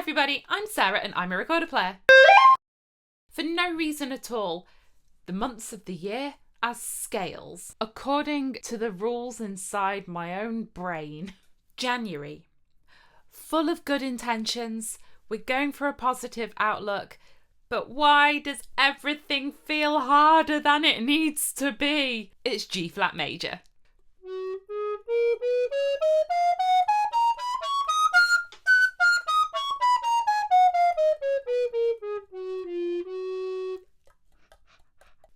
everybody, I'm Sarah and I'm a recorder player. For no reason at all, the months of the year as scales, according to the rules inside my own brain. January, full of good intentions, we're going for a positive outlook, but why does everything feel harder than it needs to be? It's G flat major.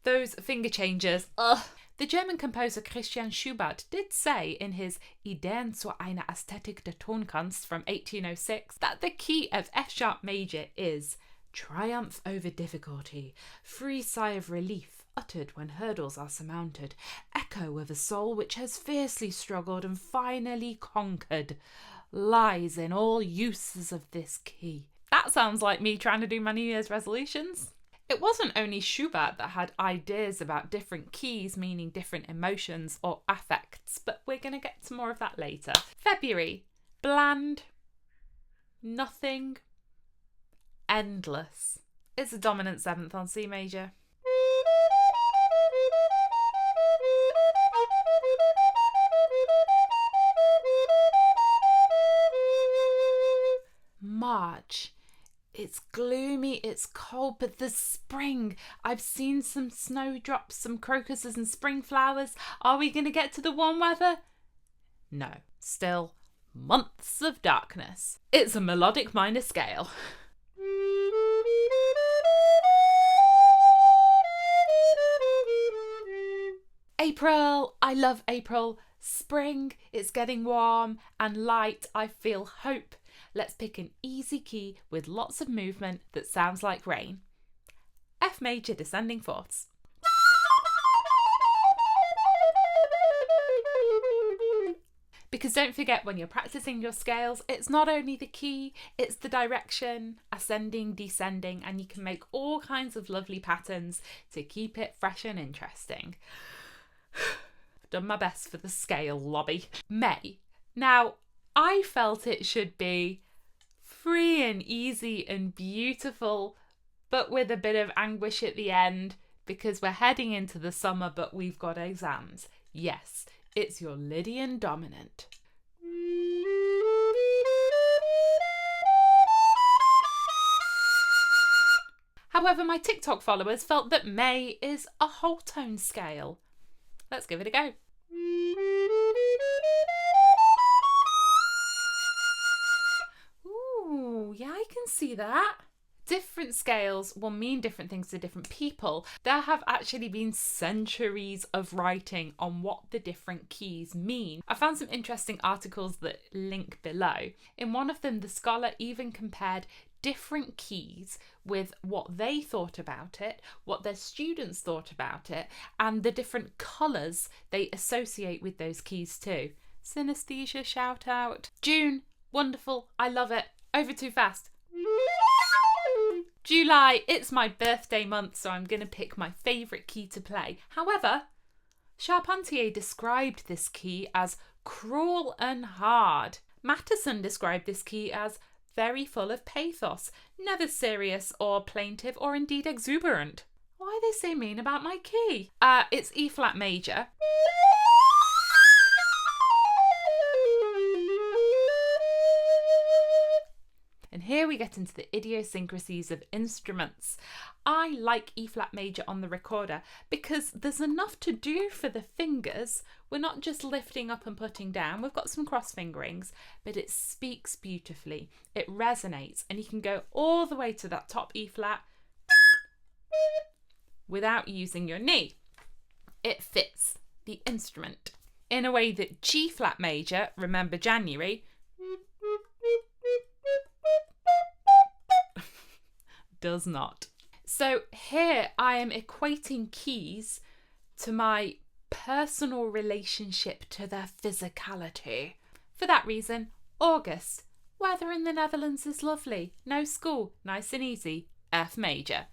Those finger changes, ugh. The German composer Christian Schubert did say in his Ideen zu einer Ästhetik der Tonkunst from 1806 that the key of F-sharp major is triumph over difficulty, free sigh of relief uttered when hurdles are surmounted, echo of a soul which has fiercely struggled and finally conquered, lies in all uses of this key. That sounds like me trying to do my New Year's resolutions. It wasn't only Schubert that had ideas about different keys meaning different emotions or affects, but we're going to get to more of that later. February, bland, nothing, endless. It's a dominant 7th on C major. March. It's gloomy, it's cold, but there's spring. I've seen some snowdrops, some crocuses and spring flowers. Are we going to get to the warm weather? No. Still, months of darkness. It's a melodic minor scale. April. I love April. Spring, it's getting warm and light. I feel hope. Let's pick an easy key with lots of movement that sounds like rain. F major descending fourths. Because don't forget, when you're practicing your scales, it's not only the key, it's the direction, ascending, descending, and you can make all kinds of lovely patterns to keep it fresh and interesting. I've done my best for the scale lobby. May. Now, I felt it should be free and easy and beautiful, but with a bit of anguish at the end because we're heading into the summer, but we've got exams. Yes, it's your Lydian dominant. However, my TikTok followers felt that May is a whole tone scale. Let's give it a go. Yeah, I can see that. Different scales will mean different things to different people. There have actually been centuries of writing on what the different keys mean. I found some interesting articles that link below. In one of them, the scholar even compared different keys with what they thought about it, what their students thought about it, and the different colours they associate with those keys too. Synesthesia shout out. June, wonderful, I love it. Over too fast. July, it's my birthday month, so I'm going to pick my favourite key to play. However, Charpentier described this key as cruel and hard. Mattheson described this key as very full of pathos, never serious or plaintive or indeed exuberant. Why are they so mean about my key? It's E flat major. And here we get into the idiosyncrasies of instruments. I like E flat major on the recorder because there's enough to do for the fingers. We're not just lifting up and putting down. We've got some cross fingerings, but it speaks beautifully. It resonates, and you can go all the way to that top E flat without using your knee. It fits the instrument in a way that G flat major, remember January, does not. So here I am equating keys to my personal relationship to their physicality. For that reason, August. Weather in the Netherlands is lovely. No school. Nice and easy. F major.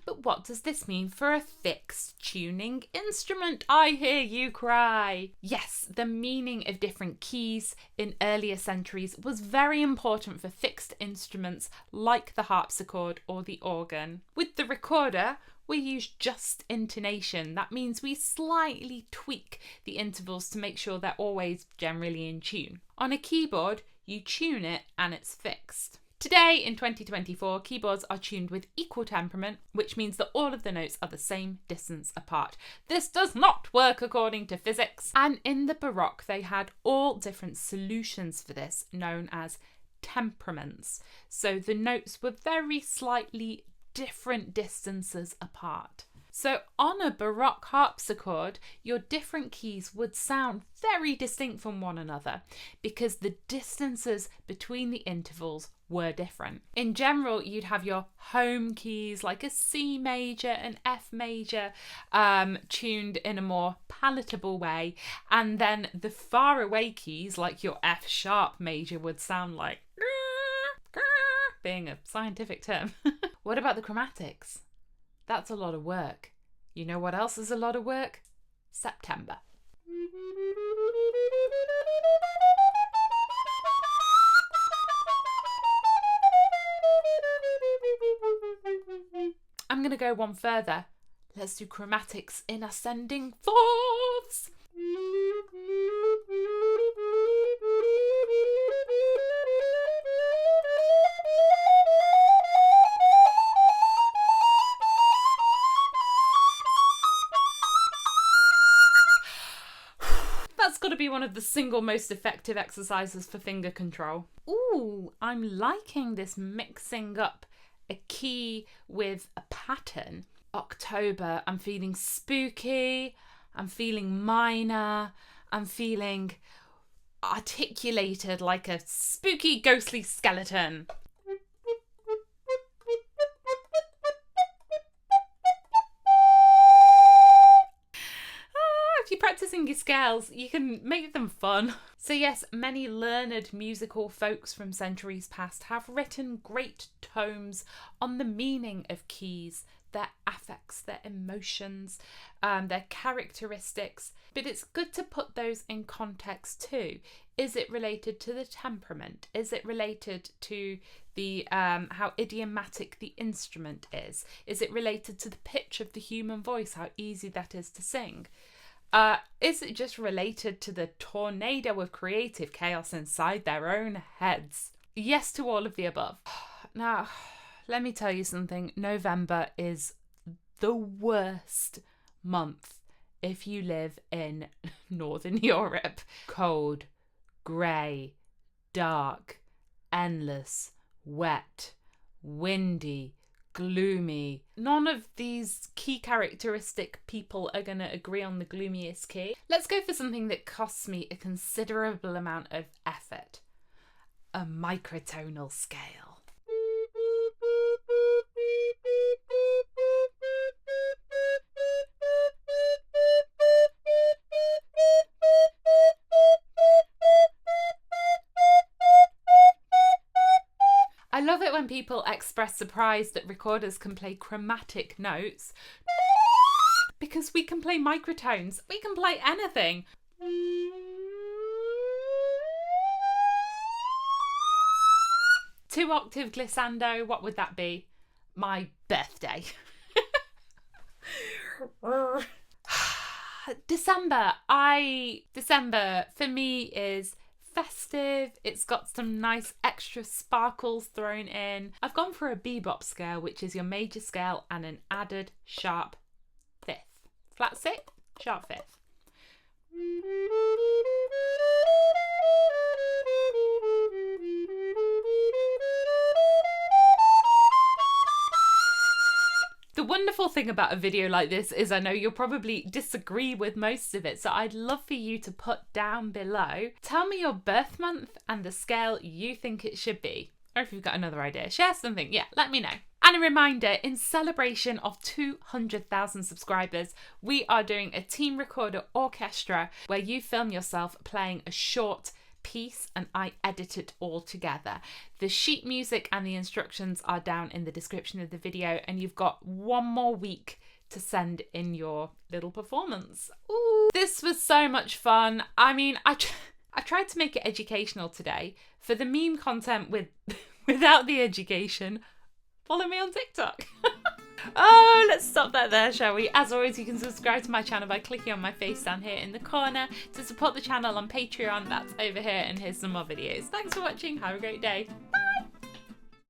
But But what does this mean for a fixed tuning instrument? I hear you cry. Yes, the meaning of different keys in earlier centuries was very important for fixed instruments like the harpsichord or the organ. With the recorder, we use just intonation. That means we slightly tweak the intervals to make sure they're always generally in tune. On a keyboard, you tune it and it's fixed. Today, in 2024, keyboards are tuned with equal temperament, which means that all of the notes are the same distance apart. This does not work according to physics. And in the Baroque, they had all different solutions for this, known as temperaments. So the notes were very slightly different distances apart. So on a Baroque harpsichord, your different keys would sound very distinct from one another because the distances between the intervals were different. In general, you'd have your home keys like a C major and F major tuned in a more palatable way, and then the far away keys like your F sharp major would sound like being a scientific term. What about the chromatics? That's a lot of work. You know what else is a lot of work? September. I'm going to go one further. Let's do chromatics in ascending fourths. Got to be one of the single most effective exercises for finger control. Ooh, I'm liking this mixing up a key with a pattern. October, I'm feeling spooky, I'm feeling minor, I'm feeling articulated like a spooky ghostly skeleton. Practicing your scales, you can make them fun. So yes, many learned musical folks from centuries past have written great tomes on the meaning of keys, their affects, their emotions, their characteristics. But it's good to put those in context too. Is it related to the temperament? Is it related to the how idiomatic the instrument is? Is it related to the pitch of the human voice, how easy that is to sing? Is it just related to the tornado of creative chaos inside their own heads? Yes to all of the above. Now, let me tell you something. November is the worst month if you live in Northern Europe. Cold, grey, dark, endless, wet, windy, gloomy. None of these key characteristic people are going to agree on the gloomiest key. Let's go for something that costs me a considerable amount of effort. A microtonal scale. I love it when people express surprise that recorders can play chromatic notes because we can play microtones. We can play anything. 2-octave glissando, what would that be? My birthday. December for me is festive. It's got some nice extra sparkles thrown in. I've gone for a bebop scale, which is your major scale and an added sharp fifth. Flat sixth, sharp fifth. The wonderful thing about a video like this is I know you'll probably disagree with most of it, so I'd love for you to put down below. Tell me your birth month and the scale you think it should be. Or if you've got another idea, share something. Yeah, let me know. And a reminder, in celebration of 200,000 subscribers, we are doing a team recorder orchestra where you film yourself playing a short piece and I edit it all together. The sheet music and the instructions are down in the description of the video, and you've got 1 more week to send in your little performance. Ooh, this was so much fun. I mean, I tried to make it educational today. For the meme content without the education, follow me on TikTok. Oh, let's stop that there, shall we? As always, you can subscribe to my channel by clicking on my face down here in the corner. To support the channel on Patreon, that's over here, and here's some more videos. Thanks for watching. Have a great day.